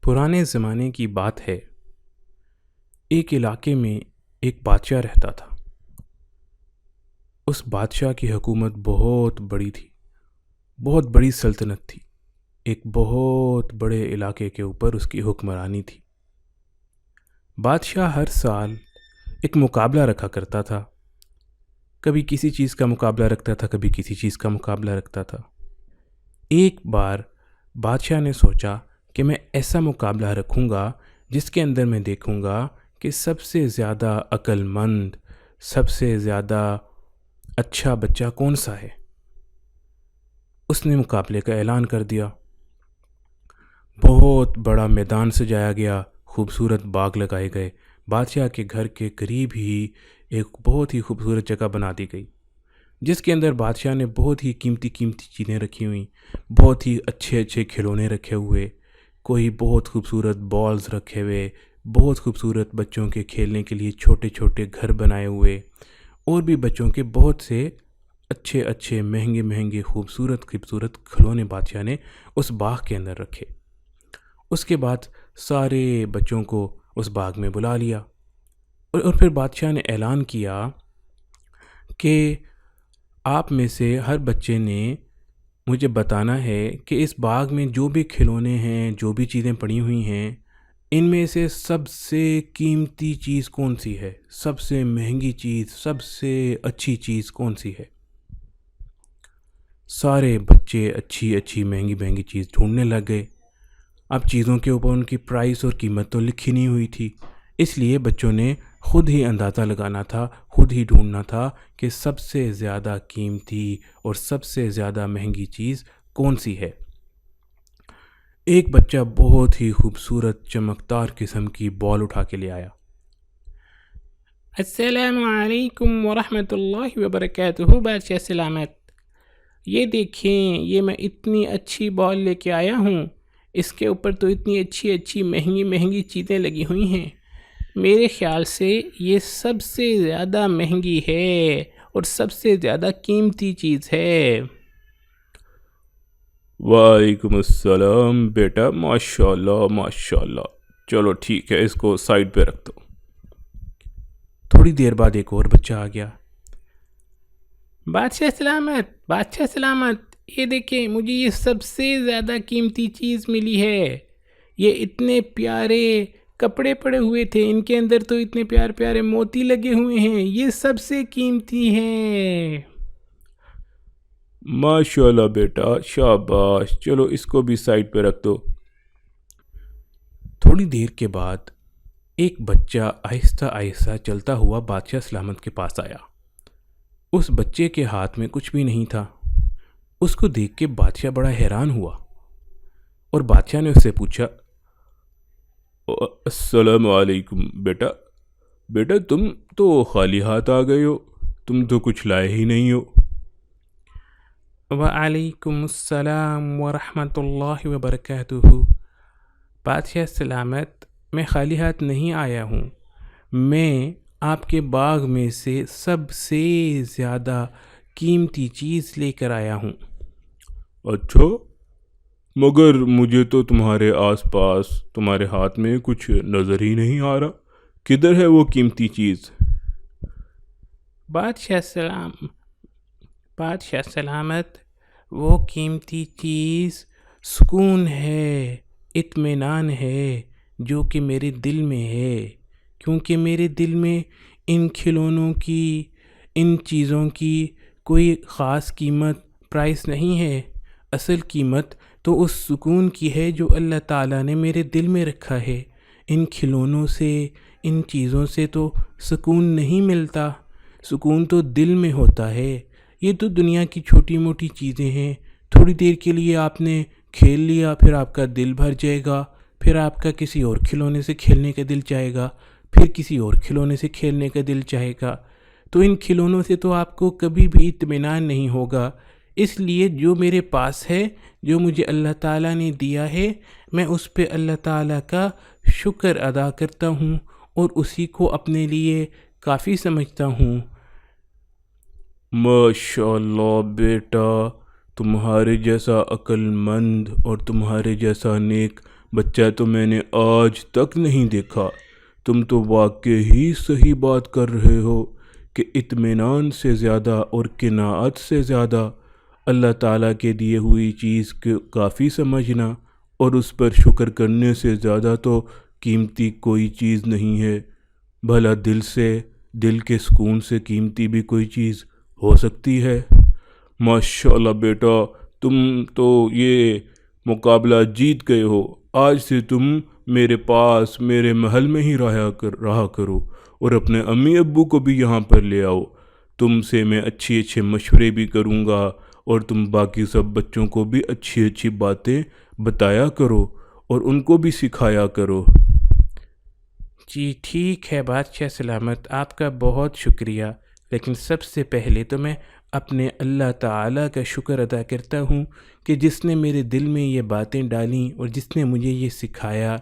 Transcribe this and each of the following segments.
پرانے زمانے کی بات ہے۔ ایک علاقے میں ایک بادشاہ رہتا تھا۔ اس بادشاہ کی حکومت بہت بڑی تھی، بہت بڑی سلطنت تھی۔ ایک بہت بڑے علاقے کے اوپر اس کی حکمرانی تھی۔ بادشاہ ہر سال ایک مقابلہ رکھا کرتا تھا، کبھی کسی چیز کا مقابلہ رکھتا تھا، کبھی کسی چیز کا مقابلہ رکھتا تھا۔ ایک بار بادشاہ نے سوچا کہ میں ایسا مقابلہ رکھوں گا جس کے اندر میں دیکھوں گا کہ سب سے زیادہ عقل مند، سب سے زیادہ اچھا بچہ کون سا ہے۔ اس نے مقابلے کا اعلان کر دیا۔ بہت بڑا میدان سجایا گیا، خوبصورت باغ لگائے گئے۔ بادشاہ کے گھر کے قریب ہی ایک بہت ہی خوبصورت جگہ بنا دی گئی، جس کے اندر بادشاہ نے بہت ہی قیمتی چیزیں رکھی ہوئیں، بہت ہی اچھے کھلونے رکھے ہوئے، کوئی بہت خوبصورت بالز رکھے ہوئے، بہت خوبصورت بچوں کے کھیلنے کے لیے چھوٹے گھر بنائے ہوئے، اور بھی بچوں کے بہت سے اچھے مہنگے خوبصورت کھلونے بادشاہ نے اس باغ کے اندر رکھے۔ اس کے بعد سارے بچوں کو اس باغ میں بلا لیا، اور پھر بادشاہ نے اعلان کیا کہ آپ میں سے ہر بچے نے مجھے بتانا ہے کہ اس باغ میں جو بھی کھلونے ہیں، جو بھی چیزیں پڑی ہوئی ہیں، ان میں سے سب سے قیمتی چیز کون سی ہے، سب سے مہنگی چیز، سب سے اچھی چیز کون سی ہے۔ سارے بچے اچھی مہنگی چیز ڈھونڈنے لگ گئے۔ اب چیزوں کے اوپر ان کی پرائس اور قیمت تو لکھی نہیں ہوئی تھی، اس لیے بچوں نے خود ہی اندازہ لگانا تھا، خود ہی ڈھونڈنا تھا کہ سب سے زیادہ قیمتی اور سب سے زیادہ مہنگی چیز کون سی ہے۔ ایک بچہ بہت ہی خوبصورت چمکدار قسم کی بال اٹھا کے لے آیا۔ السلام علیکم ورحمۃ اللہ وبرکاتہ۔ بادشاہ سلامت، یہ دیکھیں، یہ میں اتنی اچھی بال لے کے آیا ہوں، اس کے اوپر تو اتنی اچھی مہنگی چیزیں لگی ہوئی ہیں۔ میرے خیال سے یہ سب سے زیادہ مہنگی ہے اور سب سے زیادہ قیمتی چیز ہے۔ وعلیکم السلام بیٹا، ماشاءاللہ، چلو ٹھیک ہے، اس کو سائڈ پہ رکھ دو۔ تھوڑی دیر بعد ایک اور بچہ آ گیا۔ بادشاہ سلامت، یہ دیکھیں، مجھے یہ سب سے زیادہ قیمتی چیز ملی ہے۔ یہ اتنے پیارے کپڑے پڑے ہوئے تھے، ان کے اندر تو اتنے پیارے موتی لگے ہوئے ہیں، یہ سب سے قیمتی ہیں۔ ماشاءاللہ بیٹا، شاباش، چلو اس کو بھی سائڈ پہ رکھ دو۔ تھوڑی دیر کے بعد ایک بچہ آہستہ چلتا ہوا بادشاہ سلامت کے پاس آیا۔ اس بچے کے ہاتھ میں کچھ بھی نہیں تھا۔ اس کو دیکھ کے بادشاہ بڑا حیران ہوا، اور بادشاہ نے اس سے پوچھا، السلام علیکم بیٹا، تم تو خالی ہاتھ آ گئے ہو، تم تو کچھ لائے ہی نہیں ہو۔ وعلیکم السلام ورحمۃ اللہ وبرکاتہ۔ بادشاہ سلامت، میں خالی ہاتھ نہیں آیا ہوں، میں آپ کے باغ میں سے سب سے زیادہ قیمتی چیز لے کر آیا ہوں۔ اچھا، مگر مجھے تو تمہارے آس پاس تمہارے ہاتھ میں کچھ نظر ہی نہیں آ رہا، کدھر ہے وہ قیمتی چیز؟ بادشاہ سلامت، وہ قیمتی چیز سکون ہے، اطمینان ہے، جو کہ میرے دل میں ہے، کیونکہ میرے دل میں ان کھلونوں کی، ان چیزوں کی کوئی خاص قیمت، پرائس نہیں ہے۔ اصل قیمت تو اس سکون کی ہے جو اللہ تعالیٰ نے میرے دل میں رکھا ہے۔ ان کھلونوں سے، ان چیزوں سے تو سکون نہیں ملتا، سکون تو دل میں ہوتا ہے۔ یہ تو دنیا کی چھوٹی موٹی چیزیں ہیں، تھوڑی دیر کے لیے آپ نے کھیل لیا، پھر آپ کا دل بھر جائے گا، پھر آپ کا کسی اور کھلونے سے کھیلنے کا دل چاہے گا، پھر کسی اور کھلونے سے کھیلنے کا دل چاہے گا، تو ان کھلونوں سے تو آپ کو کبھی بھی اطمینان نہیں ہوگا۔ اس لیے جو میرے پاس ہے، جو مجھے اللہ تعالیٰ نے دیا ہے، میں اس پہ اللہ تعالیٰ کا شکر ادا کرتا ہوں اور اسی کو اپنے لیے کافی سمجھتا ہوں۔ ماشاءاللہ بیٹا، تمہارے جیسا عقل مند اور تمہارے جیسا نیک بچہ تو میں نے آج تک نہیں دیکھا. تم تو واقعی ہی صحیح بات کر رہے ہو کہ اطمینان سے زیادہ اور قناعت سے زیادہ اللہ تعالیٰ کے دیے ہوئی چیز کو کافی سمجھنا اور اس پر شکر کرنے سے زیادہ تو قیمتی کوئی چیز نہیں ہے. بھلا دل کے سکون سے قیمتی بھی کوئی چیز ہو سکتی ہے؟ ماشاءاللہ بیٹا، تم تو یہ مقابلہ جیت گئے ہو. آج سے تم میرے پاس میرے محل میں ہی رہا کرو اور اپنے امی ابو کو بھی یہاں پر لے آؤ. تم سے میں اچھے مشورے بھی کروں گا اور تم باقی سب بچوں کو بھی اچھی باتیں بتایا کرو اور ان کو بھی سکھایا کرو. جی ٹھیک ہے بادشاہ سلامت، آپ کا بہت شکریہ، لیکن سب سے پہلے تو میں اپنے اللہ تعالیٰ کا شکر ادا کرتا ہوں کہ جس نے میرے دل میں یہ باتیں ڈالیں اور جس نے مجھے یہ سکھایا.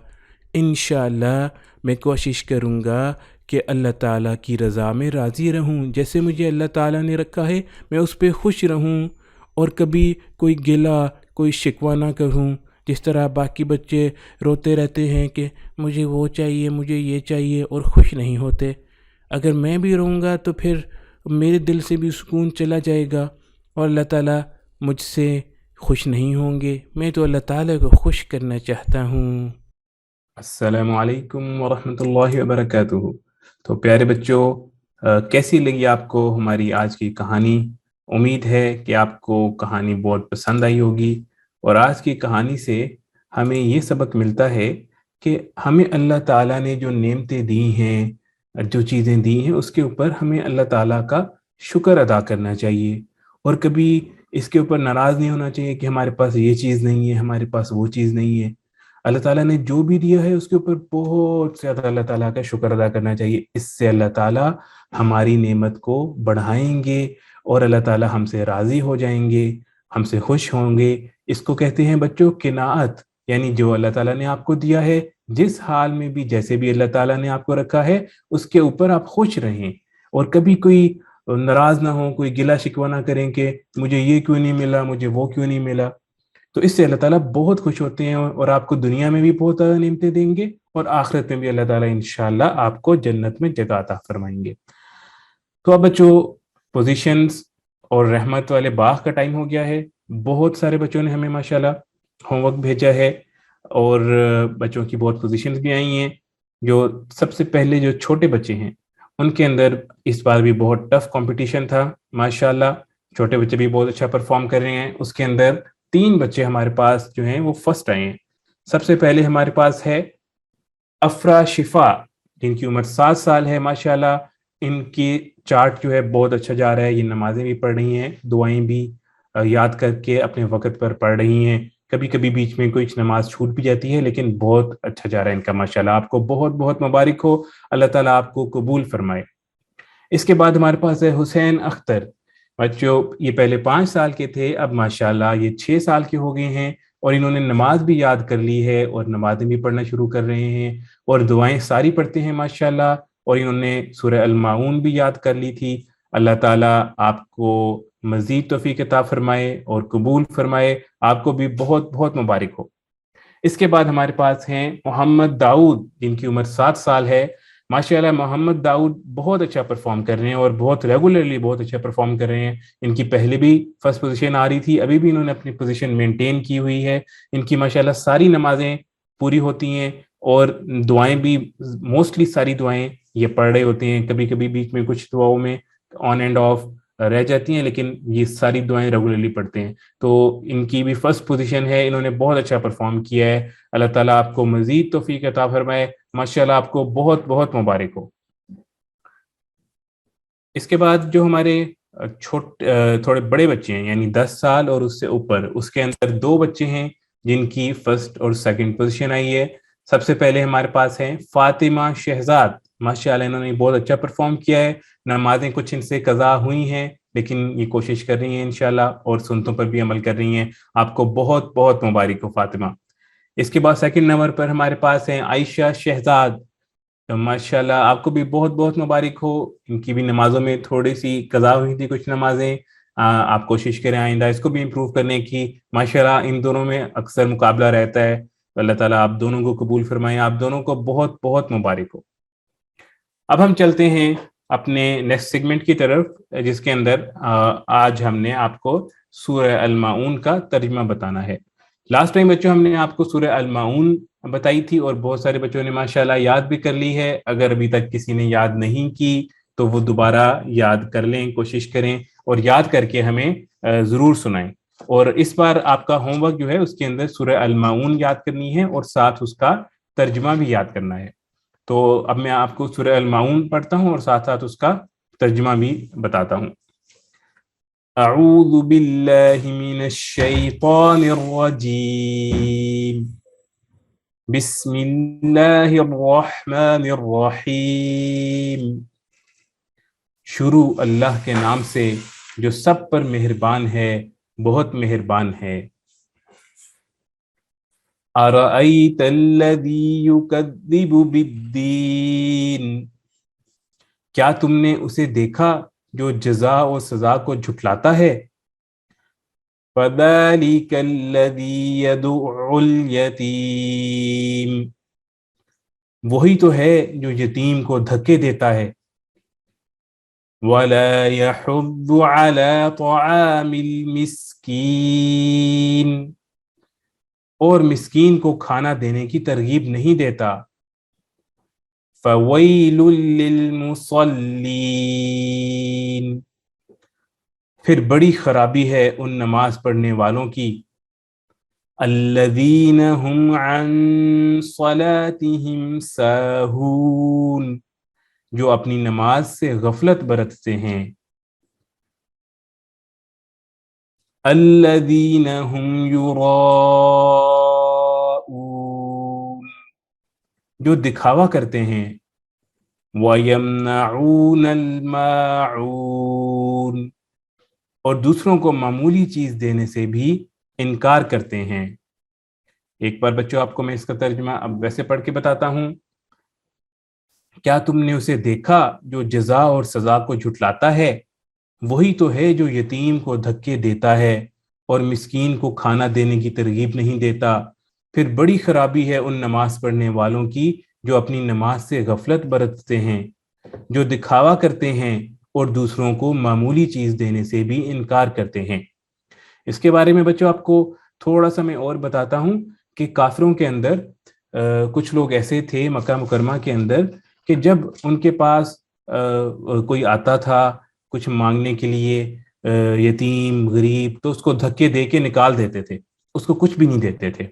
انشاءاللہ میں کوشش کروں گا کہ اللہ تعالیٰ کی رضا میں راضی رہوں. جیسے مجھے اللہ تعالیٰ نے رکھا ہے میں اس پہ خوش رہوں اور کبھی کوئی گلہ کوئی شکوہ نہ کروں. جس طرح باقی بچے روتے رہتے ہیں کہ مجھے وہ چاہیے مجھے یہ چاہیے اور خوش نہیں ہوتے، اگر میں بھی رہوں گا تو پھر میرے دل سے بھی سکون چلا جائے گا اور اللہ تعالیٰ مجھ سے خوش نہیں ہوں گے. میں تو اللہ تعالیٰ کو خوش کرنا چاہتا ہوں. السلام علیکم ورحمۃ اللہ وبرکاتہ. تو پیارے بچوں، کیسی لگی آپ کو ہماری آج کی کہانی؟ امید ہے کہ آپ کو کہانی بہت پسند آئی ہوگی. اور آج کی کہانی سے ہمیں یہ سبق ملتا ہے کہ ہمیں اللہ تعالیٰ نے جو نعمتیں دی ہیں، جو چیزیں دی ہیں، اس کے اوپر ہمیں اللہ تعالیٰ کا شکر ادا کرنا چاہیے اور کبھی اس کے اوپر ناراض نہیں ہونا چاہیے کہ ہمارے پاس یہ چیز نہیں ہے، ہمارے پاس وہ چیز نہیں ہے. اللہ تعالیٰ نے جو بھی دیا ہے اس کے اوپر بہت زیادہ اللہ تعالیٰ کا شکر ادا کرنا چاہیے. اس سے اللہ تعالیٰ ہماری نعمت کو بڑھائیں گے اور اللہ تعالیٰ ہم سے راضی ہو جائیں گے، ہم سے خوش ہوں گے. اس کو کہتے ہیں بچوں قناعت، یعنی جو اللہ تعالیٰ نے آپ کو دیا ہے، جس حال میں بھی جیسے بھی اللہ تعالیٰ نے آپ کو رکھا ہے اس کے اوپر آپ خوش رہیں اور کبھی کوئی ناراض نہ ہوں، کوئی گلہ شکوہ نہ کریں کہ مجھے یہ کیوں نہیں ملا، مجھے وہ کیوں نہیں ملا. تو اس سے اللہ تعالیٰ بہت خوش ہوتے ہیں اور آپ کو دنیا میں بھی بہت زیادہ نعمتیں دیں گے اور آخرت میں بھی اللہ تعالیٰ انشاءاللہ آپ کو جنت میں جگہ عطا فرمائیں گے. تو اب بچوں، پوزیشنز اور رحمت والے باغ کا ٹائم ہو گیا ہے. بہت سارے بچوں نے ہمیں ماشاءاللہ ہوم ورک بھیجا ہے اور بچوں کی بہت پوزیشنز بھی آئی ہیں. جو سب سے پہلے جو چھوٹے بچے ہیں ان کے اندر اس بار بھی بہت ٹف کمپٹیشن تھا. ماشاءاللہ چھوٹے بچے بھی بہت اچھا پرفارم کر رہے ہیں. اس کے اندر 3 بچے ہمارے پاس جو ہیں وہ فرسٹ آئے ہیں. سب سے پہلے ہمارے پاس ہے افرا شفا، جن کی عمر 7 سال ہے. ماشاءاللہ ان کی چارٹ جو ہے بہت اچھا جا رہا ہے. یہ نمازیں بھی پڑھ رہی ہیں، دعائیں بھی یاد کر کے اپنے وقت پر پڑھ رہی ہیں. کبھی کبھی بیچ میں کچھ نماز چھوٹ بھی جاتی ہے لیکن بہت اچھا جا رہا ہے ان کا. ماشاءاللہ آپ کو بہت بہت مبارک ہو، اللہ تعالیٰ آپ کو قبول فرمائے. اس کے بعد ہمارے پاس ہے حسین اختر. بچوں یہ پہلے 5 سال کے تھے، اب ماشاءاللہ یہ 6 سال کے ہو گئے ہیں اور انہوں نے نماز بھی یاد کر لی ہے اور نمازیں بھی پڑھنا شروع کر رہے ہیں اور دعائیں ساری پڑھتے ہیں ماشاءاللہ. اور انہوں نے سورہ الماعون بھی یاد کر لی تھی. اللہ تعالیٰ آپ کو مزید توفیق عطا فرمائے اور قبول فرمائے. آپ کو بھی بہت بہت مبارک ہو. اس کے بعد ہمارے پاس ہیں محمد داؤد، جن کی عمر 7 سال ہے. ماشاءاللہ محمد داؤد بہت اچھا پرفارم کر رہے ہیں اور بہت ریگولرلی بہت اچھا پرفارم کر رہے ہیں. ان کی پہلے بھی فرسٹ پوزیشن آ رہی تھی، ابھی بھی انہوں نے اپنی پوزیشن مینٹین کی ہوئی ہے. ان کی ماشاءاللہ ساری نمازیں پوری ہوتی ہیں اور دعائیں بھی موسٹلی ساری دعائیں یہ پڑھ رہے ہوتے ہیں. کبھی کبھی بیچ میں کچھ دعاؤں میں آن اینڈ آف رہ جاتی ہیں لیکن یہ ساری دعائیں ریگولرلی پڑھتے ہیں. تو ان کی بھی فرسٹ پوزیشن ہے، انہوں نے بہت اچھا پرفارم کیا ہے. اللہ تعالیٰ آپ کو مزید توفیق عطا فرمائے. ماشاءاللہ آپ کو بہت بہت مبارک ہو. اس کے بعد جو ہمارے تھوڑے بڑے بچے ہیں یعنی 10 سال اور اس سے اوپر، اس کے اندر 2 بچے ہیں جن کی فرسٹ اور سیکنڈ پوزیشن آئی ہے. سب سے پہلے ہمارے پاس ہیں فاطمہ شہزاد. ماشاءاللہ انہوں نے بہت اچھا پرفارم کیا ہے. نمازیں کچھ ان سے قضا ہوئی ہیں لیکن یہ کوشش کر رہی ہیں انشاءاللہ اور سنتوں پر بھی عمل کر رہی ہیں. آپ کو بہت بہت مبارک ہو فاطمہ. اس کے بعد سیکنڈ نمبر پر ہمارے پاس ہیں عائشہ شہزاد. ماشاءاللہ آپ کو بھی بہت بہت مبارک ہو. ان کی بھی نمازوں میں تھوڑی سی قضا ہوئی تھی کچھ نمازیں. آپ کوشش کریں آئندہ اس کو بھی امپروو کرنے کی. ماشاءاللہ ان دونوں میں اکثر مقابلہ رہتا ہے اللہ تعالیٰ آپ دونوں کو قبول فرمائے, آپ دونوں کو بہت بہت مبارک ہو. اب ہم چلتے ہیں اپنے نیکسٹ سیگمنٹ کی طرف, جس کے اندر آج ہم نے آپ کو سورہ الماعون کا ترجمہ بتانا ہے. لاسٹ ٹائم بچوں ہم نے آپ کو سورہ الماعون بتائی تھی اور بہت سارے بچوں نے ماشاءاللہ یاد بھی کر لی ہے. اگر ابھی تک کسی نے یاد نہیں کی تو وہ دوبارہ یاد کر لیں, کوشش کریں اور یاد کر کے ہمیں ضرور سنائیں. اور اس بار آپ کا ہوم ورک جو ہے اس کے اندر سورہ الماعون یاد کرنی ہے اور ساتھ اس کا ترجمہ بھی یاد کرنا ہے. تو اب میں آپ کو سورہ الماعون پڑھتا ہوں اور ساتھ ساتھ اس کا ترجمہ بھی بتاتا ہوں. اعوذ باللہ من الشیطان الرجیم, بسم اللہ الرحمن الرحیم. شروع اللہ کے نام سے جو سب پر مہربان ہے, بہت مہربان ہے. ارأیت الذی یکذب بالدین, کیا تم نے اسے دیکھا جو جزا و سزا کو جھٹلاتا ہے. فذلک الذی یدع الیتیم, وہی تو ہے جو یتیم کو دھکے دیتا ہے. ولا یحض علی طعام المسکین, اور مسکین کو کھانا دینے کی ترغیب نہیں دیتا. فویل للمصلین, پھر بڑی خرابی ہے ان نماز پڑھنے والوں کی. الذین هم عن صلاتهم ساہون, جو اپنی نماز سے غفلت برتتے ہیں. الذین هم یراؤون, جو دکھاوا کرتے ہیں. وَيَمْنَعُونَ الْمَاعُونَ, اور دوسروں کو معمولی چیز دینے سے بھی انکار کرتے ہیں. ایک بار بچوں آپ کو میں اس کا ترجمہ اب ویسے پڑھ کے بتاتا ہوں. کیا تم نے اسے دیکھا جو جزا اور سزا کو جھٹلاتا ہے, وہی تو ہے جو یتیم کو دھکے دیتا ہے اور مسکین کو کھانا دینے کی ترغیب نہیں دیتا. پھر بڑی خرابی ہے ان نماز پڑھنے والوں کی جو اپنی نماز سے غفلت برتتے ہیں, جو دکھاوا کرتے ہیں اور دوسروں کو معمولی چیز دینے سے بھی انکار کرتے ہیں. اس کے بارے میں بچوں آپ کو تھوڑا سا میں اور بتاتا ہوں کہ کافروں کے اندر کچھ لوگ ایسے تھے مکہ مکرمہ کے اندر کہ جب ان کے پاس کوئی آتا تھا کچھ مانگنے کے لیے, یتیم غریب, تو اس کو دھکے دے کے نکال دیتے تھے, اس کو کچھ بھی نہیں دیتے تھے.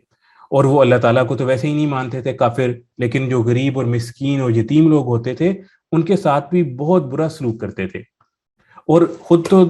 اور وہ اللہ تعالیٰ کو تو ویسے ہی نہیں مانتے تھے کافر, لیکن جو غریب اور مسکین اور یتیم لوگ ہوتے تھے ان کے ساتھ بھی بہت برا سلوک کرتے تھے. اور خود تو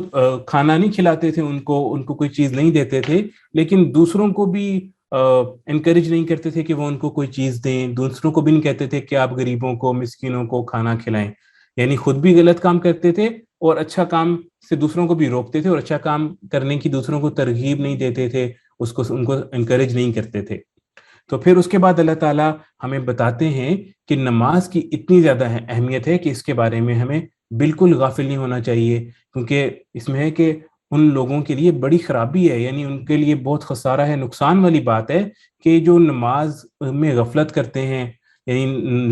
کھانا نہیں کھلاتے تھے ان کو کوئی چیز نہیں دیتے تھے, لیکن دوسروں کو بھی انکریج نہیں کرتے تھے کہ وہ ان کو کوئی چیز دیں. دوسروں کو بھی نہیں کہتے تھے کہ آپ غریبوں کو مسکینوں کو کھانا کھلائیں. یعنی خود بھی غلط کام کرتے تھے اور اچھا کام سے دوسروں کو بھی روکتے تھے, اور اچھا کام کرنے کی دوسروں کو ترغیب نہیں دیتے تھے, ان کو انکریج نہیں کرتے تھے. تو پھر اس کے بعد اللہ تعالیٰ ہمیں بتاتے ہیں کہ نماز کی اتنی زیادہ اہمیت ہے کہ اس کے بارے میں ہمیں بالکل غافل نہیں ہونا چاہیے, کیونکہ اس میں ہے کہ ان لوگوں کے لیے بڑی خرابی ہے, یعنی ان کے لیے بہت خسارہ ہے, نقصان والی بات ہے کہ جو نماز میں غفلت کرتے ہیں, یعنی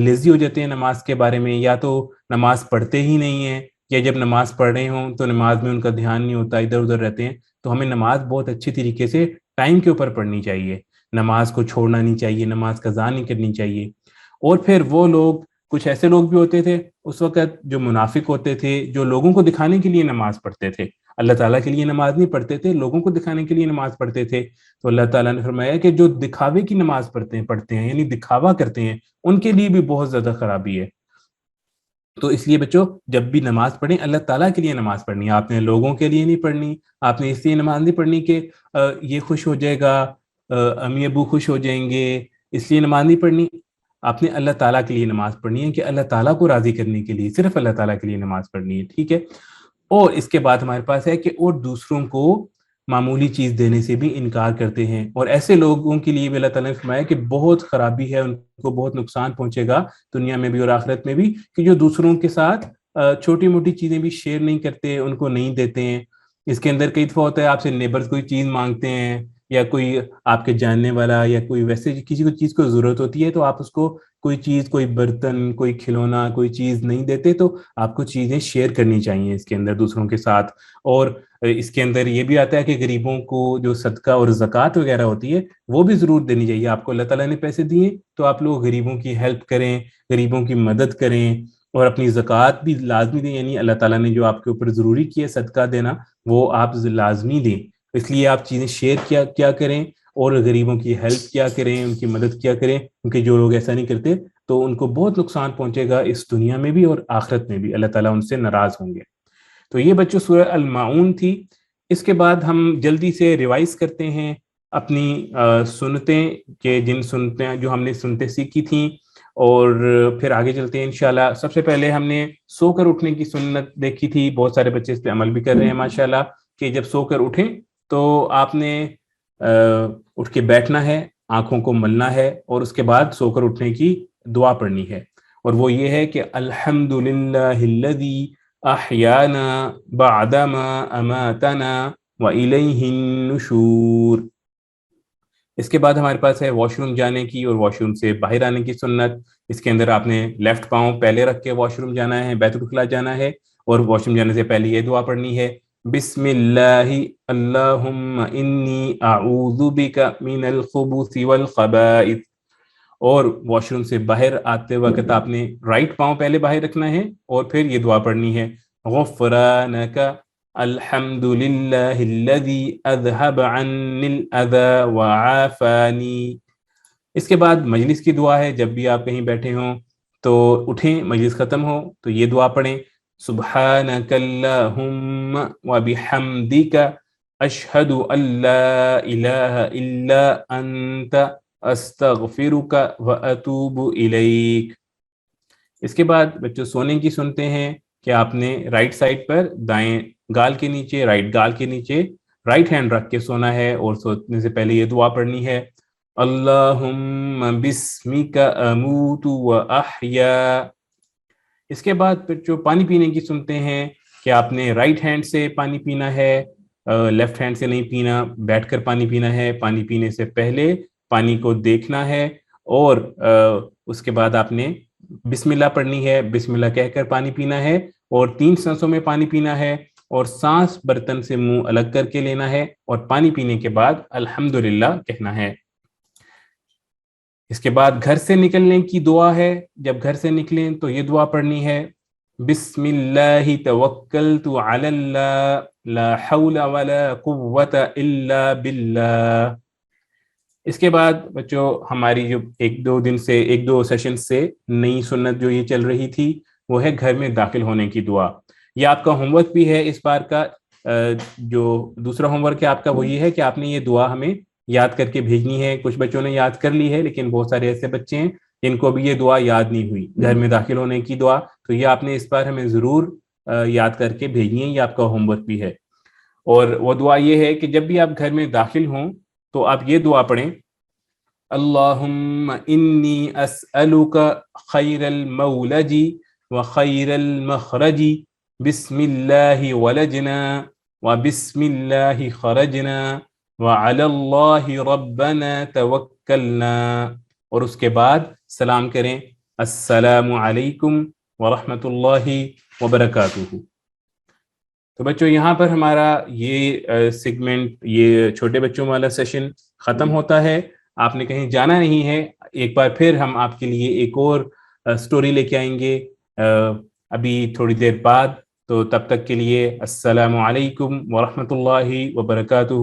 لیزی ہو جاتے ہیں نماز کے بارے میں, یا تو نماز پڑھتے ہی نہیں ہیں, یا جب نماز پڑھ رہے ہوں تو نماز میں ان کا دھیان نہیں ہوتا, ادھر ادھر رہتے ہیں. تو ہمیں نماز بہت اچھی طریقے سے ٹائم کے اوپر پڑھنی چاہیے, نماز کو چھوڑنا نہیں چاہیے, نماز قضا نہیں کرنی چاہیے. اور پھر وہ لوگ, کچھ ایسے لوگ بھی ہوتے تھے اس وقت جو منافق ہوتے تھے, جو لوگوں کو دکھانے کے لیے نماز پڑھتے تھے, اللہ تعالیٰ کے لیے نماز نہیں پڑھتے تھے, لوگوں کو دکھانے کے لیے نماز پڑھتے تھے. تو اللہ تعالیٰ نے فرمایا کہ جو دکھاوے کی نماز پڑھتے ہیں یعنی دکھاوا کرتے ہیں, ان کے لیے بھی بہت زیادہ خرابی ہے. تو اس لیے بچوں جب بھی نماز پڑھیں اللہ تعالیٰ کے لیے نماز پڑھنی ہے, آپ نے لوگوں کے لیے نہیں پڑھنی. آپ نے اس لیے نماز نہیں پڑھنی کہ یہ خوش ہو جائے گا, امی ابو خوش ہو جائیں گے, اس لیے نماز نہیں پڑھنی. آپ نے اللہ تعالیٰ کے لیے نماز پڑھنی ہے کہ اللہ تعالیٰ کو راضی کرنے کے لیے, صرف اللہ تعالیٰ کے لیے نماز پڑھنی ہے, ٹھیک ہے. اور اس کے بعد ہمارے پاس ہے کہ اور دوسروں کو معمولی چیز دینے سے بھی انکار کرتے ہیں, اور ایسے لوگوں کے لیے بھی اللہ تعالیٰ نے فرمایا کہ بہت خرابی ہے, ان کو بہت نقصان پہنچے گا دنیا میں بھی اور آخرت میں بھی, کہ جو دوسروں کے ساتھ چھوٹی موٹی چیزیں بھی شیئر نہیں کرتے, ان کو نہیں دیتے ہیں. اس کے اندر کئی دفعہ ہوتا ہے آپ سے نیبرز کوئی چیز مانگتے ہیں, یا کوئی آپ کے جاننے والا یا کوئی ویسے کسی کو چیز کو ضرورت ہوتی ہے تو آپ اس کو کوئی چیز، کوئی برتن، کوئی کھلونا، کوئی چیز نہیں دیتے، تو آپ کو چیزیں شیئر کرنی چاہیے اس کے اندر دوسروں کے ساتھ. اور اس کے اندر یہ بھی آتا ہے کہ غریبوں کو جو صدقہ اور زکوٰۃ وغیرہ ہوتی ہے وہ بھی ضرور دینی چاہیے. آپ کو اللہ تعالیٰ نے پیسے دیے تو آپ لوگ غریبوں کی ہیلپ کریں، غریبوں کی مدد کریں، اور اپنی زکوٰۃ بھی لازمی دیں. یعنی اللہ تعالیٰ نے جو آپ کے اوپر ضروری کیا صدقہ دینا وہ آپ لازمی دیں. اس لیے آپ چیزیں شیئر کیا کریں اور غریبوں کی ہیلپ کیا کریں، ان کی مدد کیا کریں، کیونکہ جو لوگ ایسا نہیں کرتے تو ان کو بہت نقصان پہنچے گا اس دنیا میں بھی اور آخرت میں بھی. اللہ تعالیٰ ان سے ناراض ہوں گے. تو یہ بچوں سورہ الماعون تھی. اس کے بعد ہم جلدی سے ریوائز کرتے ہیں اپنی سنتیں، کہ جن سنتیں جو ہم نے سنتیں سیکھی تھیں، اور پھر آگے چلتے ہیں انشاءاللہ. سب سے پہلے ہم نے سو کر اٹھنے کی سنت دیکھی تھی. بہت سارے بچے اس پہ عمل بھی کر رہے ہیں ماشاءاللہ، کہ جب سو کر اٹھیں تو آپ نے اٹھ کے بیٹھنا ہے، آنکھوں کو ملنا ہے، اور اس کے بعد سو کر اٹھنے کی دعا پڑھنی ہے. اور وہ یہ ہے کہ الحمدللہ الذی احیانا بعدما اماتنا والیہ النشور. اس کے بعد ہمارے پاس ہے واش روم جانے کی اور واش روم سے باہر آنے کی سنت. اس کے اندر آپ نے لیفٹ پاؤں پہلے رکھ کے واش روم جانا ہے، بیت الخلاء جانا ہے، اور واش روم جانے سے پہلے یہ دعا پڑھنی ہے، بسم اللہ اللہم انی اعوذ بک من الخبث والخبائث. اور واش روم سے باہر آتے وقت آپ نے رائٹ پاؤں پہلے باہر رکھنا ہے اور پھر یہ دعا پڑھنی ہے، غفرانک الحمد للہ الذی اذهب عنی الاذی وعافانی. اس کے بعد مجلس کی دعا ہے. جب بھی آپ کہیں بیٹھے ہوں تو اٹھیں، مجلس ختم ہو تو یہ دعا پڑھیں، سبحانک اللہم وبحمدک اشہد ان لا الہ الا انت استغفرک واتوب الیک. اس کے بعد بچوں سونے کی سنتے ہیں کہ آپ نے رائٹ سائڈ پر دائیں گال کے نیچے، رائٹ گال کے نیچے رائٹ ہینڈ رکھ کے سونا ہے، اور سونے سے پہلے یہ دعا پڑھنی ہے، اللہم بسمک اموت و احیا. اس کے بعد بچوں پانی پینے کی سنتے ہیں کہ آپ نے رائٹ ہینڈ سے پانی پینا ہے، لیفٹ ہینڈ سے نہیں پینا، بیٹھ کر پانی پینا ہے. پانی پینے سے پہلے پانی کو دیکھنا ہے، اور اس کے بعد آپ نے بسم اللہ پڑھنی ہے، بسم اللہ کہہ کر پانی پینا ہے، اور 3 سانسوں میں پانی پینا ہے، اور سانس برتن سے منہ الگ کر کے لینا ہے، اور پانی پینے کے بعد الحمدللہ کہنا ہے. اس کے بعد گھر سے نکلنے کی دعا ہے. جب گھر سے نکلیں تو یہ دعا پڑھنی ہے، بسم اللہ توکلت علی اللہ لا حول ولا قوت الا باللہ. اس کے بعد بچوں ہماری جو ایک دو سیشن سے نئی سنت جو یہ چل رہی تھی وہ ہے گھر میں داخل ہونے کی دعا. یہ آپ کا ہوم ورک بھی ہے اس بار کا. جو دوسرا ہوم ورک ہے آپ کا وہ یہ ہے کہ آپ نے یہ دعا ہمیں یاد کر کے بھیجنی ہے. کچھ بچوں نے یاد کر لی ہے لیکن بہت سارے ایسے بچے ہیں جن کو بھی یہ دعا یاد نہیں ہوئی، گھر میں داخل ہونے کی دعا. تو یہ آپ نے اس بار ہمیں ضرور یاد کر کے بھیجنی ہے، یہ آپ کا ہوم ورک بھی ہے. اور وہ دعا یہ ہے کہ جب بھی آپ گھر میں داخل ہوں تو آپ یہ دعا پڑھیں، اللہم انی اسألک خیر المولج وخیر المخرج بسم اللہ ولجنا وبسم اللہ خرجنا وعلی اللہ ربنا توکلنا. اور اس کے بعد سلام کریں، السلام علیکم ورحمۃ اللہ وبرکاتہ. تو بچوں یہاں پر ہمارا یہ سیگمنٹ، یہ چھوٹے بچوں والا سیشن ختم ہوتا ہے. آپ نے کہیں جانا نہیں ہے. ایک بار پھر ہم آپ کے لیے ایک اور سٹوری لے کے آئیں گے ابھی تھوڑی دیر بعد. تو تب تک کے لیے السلام علیکم ورحمۃ اللہ وبرکاتہ.